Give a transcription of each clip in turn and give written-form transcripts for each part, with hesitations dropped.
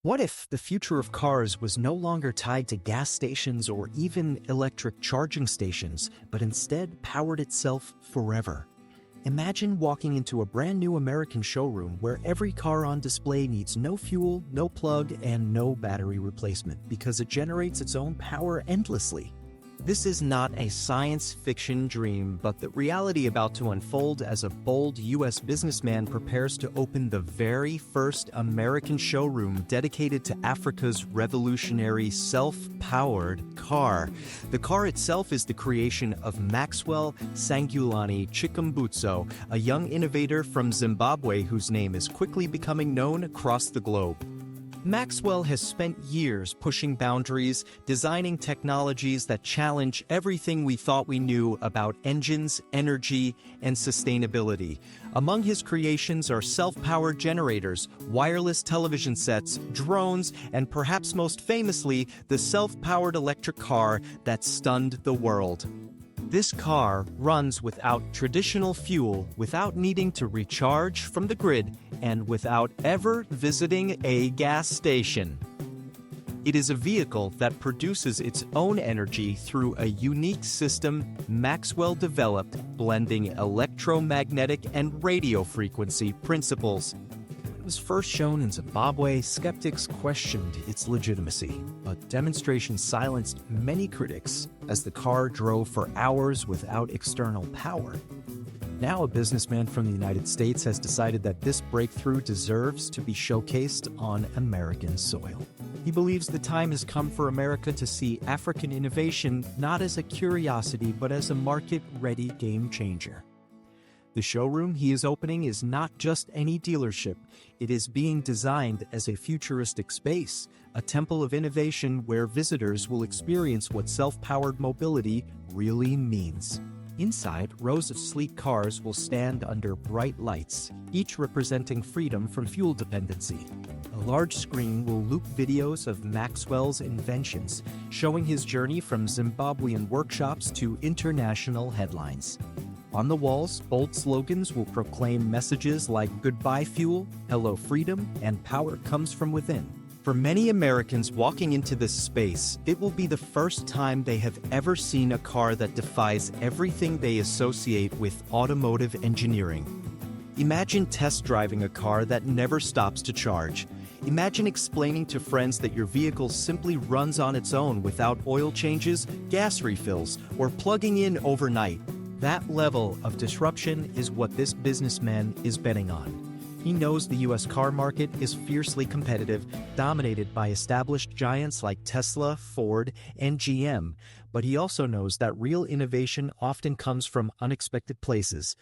What if the future of cars was no longer tied to gas stations or even electric charging stations, but instead powered itself forever? Imagine walking into a brand new American showroom where every car on display needs no fuel, no plug, and no battery replacement because it generates its own power endlessly. This is not a science fiction dream, but the reality about to unfold as a bold U.S. businessman prepares to open the very first American showroom dedicated to Africa's revolutionary self-powered car. The car itself is the creation of Maxwell Sangulani Chikumbutso, a young innovator from Zimbabwe whose name is quickly becoming known across the globe. Maxwell has spent years pushing boundaries, designing technologies that challenge everything we thought we knew about engines, energy, and sustainability. Among his creations are self-powered generators, wireless television sets, drones, and perhaps most famously, the self-powered electric car that stunned the world. This car runs without traditional fuel, without needing to recharge from the grid, and without ever visiting a gas station. It is a vehicle that produces its own energy through a unique system Maxwell developed, blending electromagnetic and radio frequency principles. When it was first shown in Zimbabwe, skeptics questioned its legitimacy, but demonstrations silenced many critics as the car drove for hours without external power. Now a businessman from the United States has decided that this breakthrough deserves to be showcased on American soil. He believes the time has come for America to see African innovation not as a curiosity but as a market-ready game changer. The showroom he is opening is not just any dealership. It is being designed as a futuristic space, a temple of innovation where visitors will experience what self-powered mobility really means. Inside, rows of sleek cars will stand under bright lights, each representing freedom from fuel dependency. A large screen will loop videos of Maxwell's inventions, showing his journey from Zimbabwean workshops to international headlines. On the walls, bold slogans will proclaim messages like "Goodbye Fuel," "Hello Freedom," and "Power comes from within." For many Americans walking into this space, it will be the first time they have ever seen a car that defies everything they associate with automotive engineering. Imagine test driving a car that never stops to charge. Imagine explaining to friends that your vehicle simply runs on its own without oil changes, gas refills, or plugging in overnight. That level of disruption is what this businessman is betting on. He knows the U.S. car market is fiercely competitive, dominated by established giants like Tesla, Ford, and GM, but he also knows that real innovation often comes from unexpected places.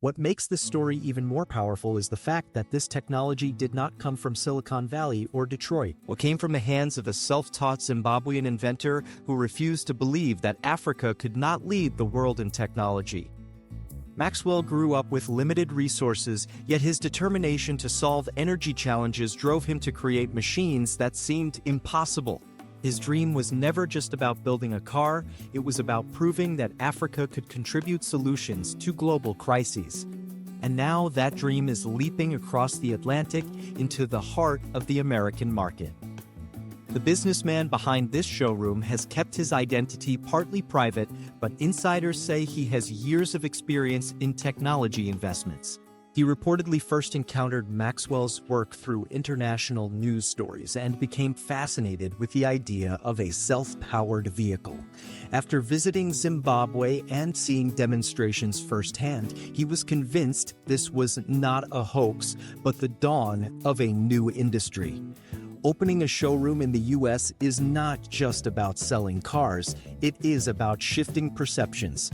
What makes this story even more powerful is the fact that this technology did not come from Silicon Valley or Detroit. What came from the hands of a self-taught Zimbabwean inventor who refused to believe that Africa could not lead the world in technology. Maxwell grew up with limited resources, yet his determination to solve energy challenges drove him to create machines that seemed impossible. His dream was never just about building a car, it was about proving that Africa could contribute solutions to global crises. And now that dream is leaping across the Atlantic into the heart of the American market. The businessman behind this showroom has kept his identity partly private, but insiders say he has years of experience in technology investments. He reportedly first encountered Maxwell's work through international news stories and became fascinated with the idea of a self-powered vehicle. After visiting Zimbabwe and seeing demonstrations firsthand, he was convinced this was not a hoax, but the dawn of a new industry. Opening a showroom in the U.S. is not just about selling cars, it is about shifting perceptions.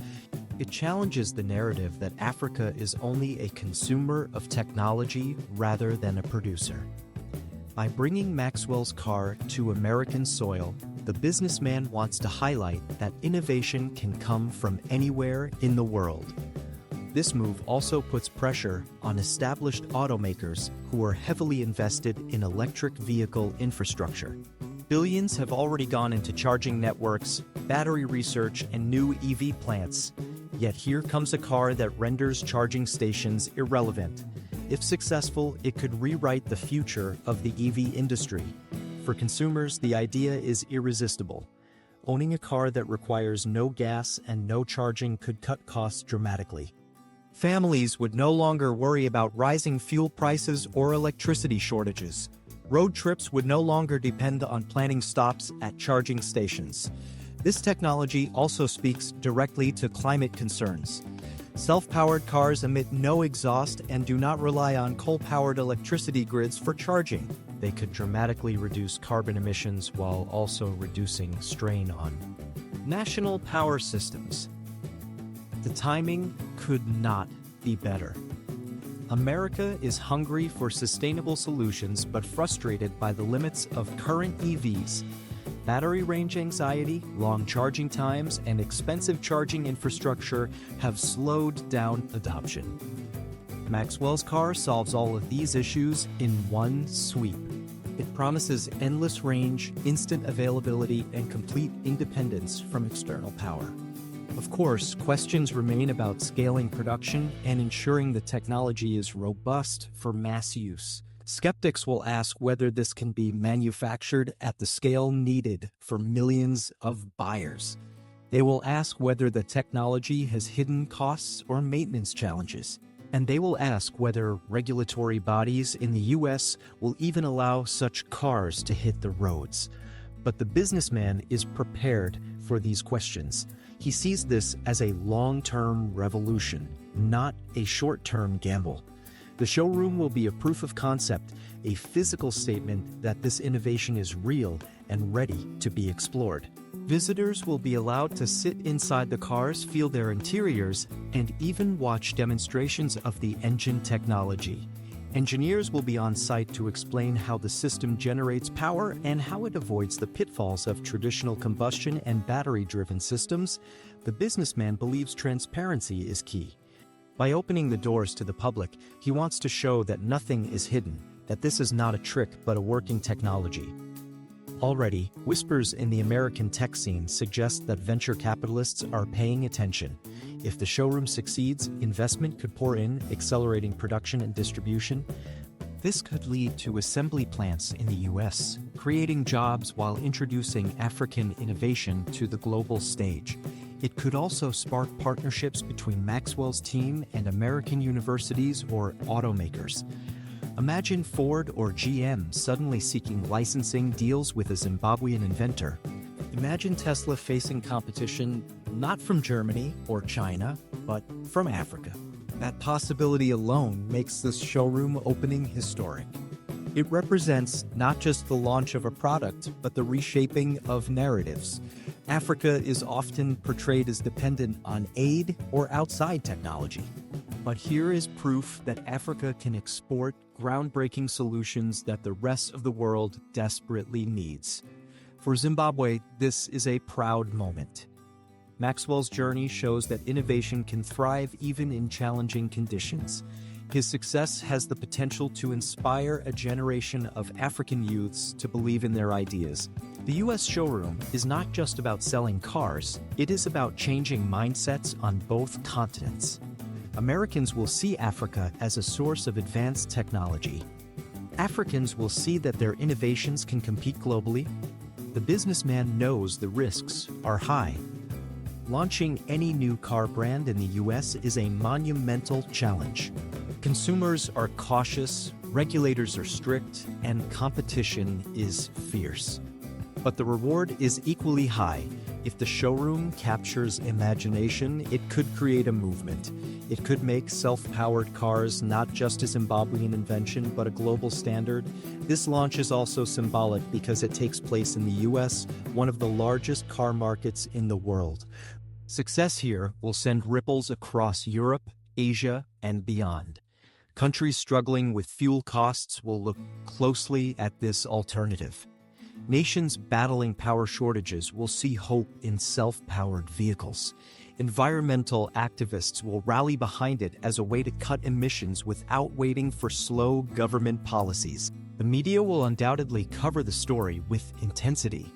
It challenges the narrative that Africa is only a consumer of technology rather than a producer. By bringing Maxwell's car to American soil, the businessman wants to highlight that innovation can come from anywhere in the world. This move also puts pressure on established automakers who are heavily invested in electric vehicle infrastructure. Billions have already gone into charging networks, battery research, and new EV plants. Yet here comes a car that renders charging stations irrelevant. If successful, it could rewrite the future of the EV industry. For consumers, the idea is irresistible. Owning a car that requires no gas and no charging could cut costs dramatically. Families would no longer worry about rising fuel prices or electricity shortages. Road trips would no longer depend on planning stops at charging stations. This technology also speaks directly to climate concerns. Self-powered cars emit no exhaust and do not rely on coal-powered electricity grids for charging. They could dramatically reduce carbon emissions while also reducing strain on national power systems. The timing could not be better. America is hungry for sustainable solutions but frustrated by the limits of current EVs. Battery range anxiety, long charging times, and expensive charging infrastructure have slowed down adoption. Maxwell's car solves all of these issues in one sweep. It promises endless range, instant availability, and complete independence from external power. Of course, questions remain about scaling production and ensuring the technology is robust for mass use. Skeptics will ask whether this can be manufactured at the scale needed for millions of buyers. They will ask whether the technology has hidden costs or maintenance challenges. And they will ask whether regulatory bodies in the US will even allow such cars to hit the roads. But the businessman is prepared for these questions. He sees this as a long-term revolution, not a short-term gamble. The showroom will be a proof of concept, a physical statement that this innovation is real and ready to be explored. Visitors will be allowed to sit inside the cars, feel their interiors, and even watch demonstrations of the engine technology. Engineers will be on site to explain how the system generates power and how it avoids the pitfalls of traditional combustion and battery-driven systems. The businessman believes transparency is key. By opening the doors to the public, he wants to show that nothing is hidden, that this is not a trick but a working technology. Already, whispers in the American tech scene suggest that venture capitalists are paying attention. If the showroom succeeds, investment could pour in, accelerating production and distribution. This could lead to assembly plants in the US, creating jobs while introducing African innovation to the global stage. It could also spark partnerships between Maxwell's team and American universities or automakers. Imagine Ford or GM suddenly seeking licensing deals with a Zimbabwean inventor. Imagine Tesla facing competition not from Germany or China, but from Africa. That possibility alone makes this showroom opening historic. It represents not just the launch of a product, but the reshaping of narratives. Africa is often portrayed as dependent on aid or outside technology. But here is proof that Africa can export groundbreaking solutions that the rest of the world desperately needs. For Zimbabwe, this is a proud moment. Maxwell's journey shows that innovation can thrive even in challenging conditions. His success has the potential to inspire a generation of African youths to believe in their ideas. The US showroom is not just about selling cars, it is about changing mindsets on both continents. Americans will see Africa as a source of advanced technology. Africans will see that their innovations can compete globally. The businessman knows the risks are high. Launching any new car brand in the US is a monumental challenge. Consumers are cautious, regulators are strict, and competition is fierce. But the reward is equally high. If the showroom captures imagination, it could create a movement. It could make self-powered cars not just a Zimbabwean invention, but a global standard. This launch is also symbolic because it takes place in the US, one of the largest car markets in the world. Success here will send ripples across Europe, Asia, and beyond. Countries struggling with fuel costs will look closely at this alternative. Nations battling power shortages will see hope in self-powered vehicles. Environmental activists will rally behind it as a way to cut emissions without waiting for slow government policies. The media will undoubtedly cover the story with intensity.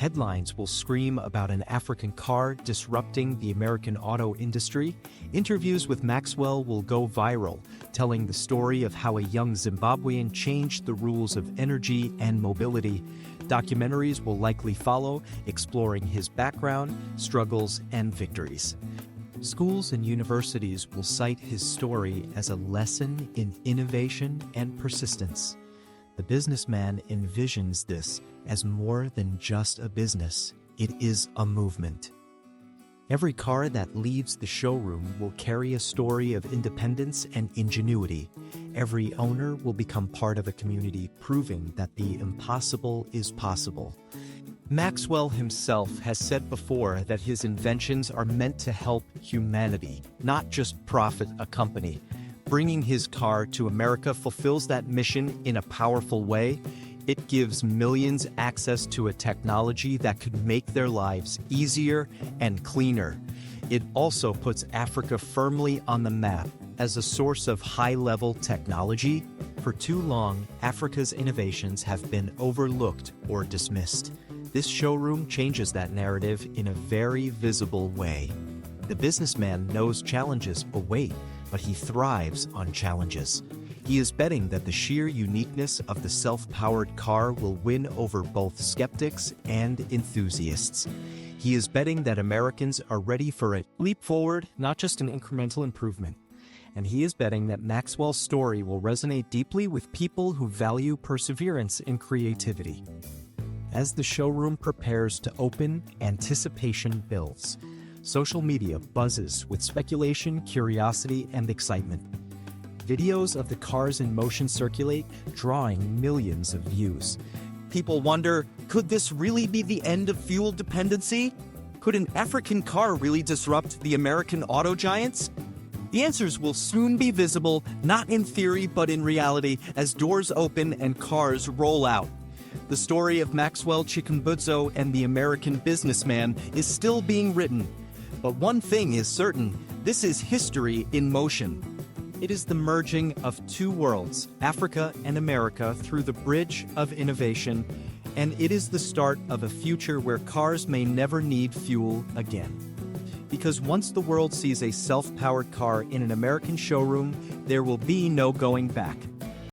Headlines will scream about an African car disrupting the American auto industry. Interviews with Maxwell will go viral, telling the story of how a young Zimbabwean changed the rules of energy and mobility. Documentaries will likely follow, exploring his background, struggles, and victories. Schools and universities will cite his story as a lesson in innovation and persistence. The businessman envisions this as more than just a business. It is a movement. Every car that leaves the showroom will carry a story of independence and ingenuity. Every owner will become part of a community, proving that the impossible is possible. Maxwell himself has said before that his inventions are meant to help humanity, not just profit a company. Bringing his car to America fulfills that mission in a powerful way. It gives millions access to a technology that could make their lives easier and cleaner. It also puts Africa firmly on the map as a source of high-level technology. For too long, Africa's innovations have been overlooked or dismissed. This showroom changes that narrative in a very visible way. The businessman knows challenges await, but he thrives on challenges. He is betting that the sheer uniqueness of the self-powered car will win over both skeptics and enthusiasts. He is betting that Americans are ready for a leap forward, not just an incremental improvement. And he is betting that Maxwell's story will resonate deeply with people who value perseverance and creativity. As the showroom prepares to open, anticipation builds. Social media buzzes with speculation, curiosity, and excitement. Videos of the cars in motion circulate, drawing millions of views. People wonder, could this really be the end of fuel dependency? Could an African car really disrupt the American auto giants? The answers will soon be visible, not in theory but in reality, as doors open and cars roll out. The story of Maxwell Chikumbutso and the American businessman is still being written. But one thing is certain, this is history in motion. It is the merging of two worlds, Africa and America, through the bridge of innovation, and it is the start of a future where cars may never need fuel again. Because once the world sees a self-powered car in an American showroom, there will be no going back.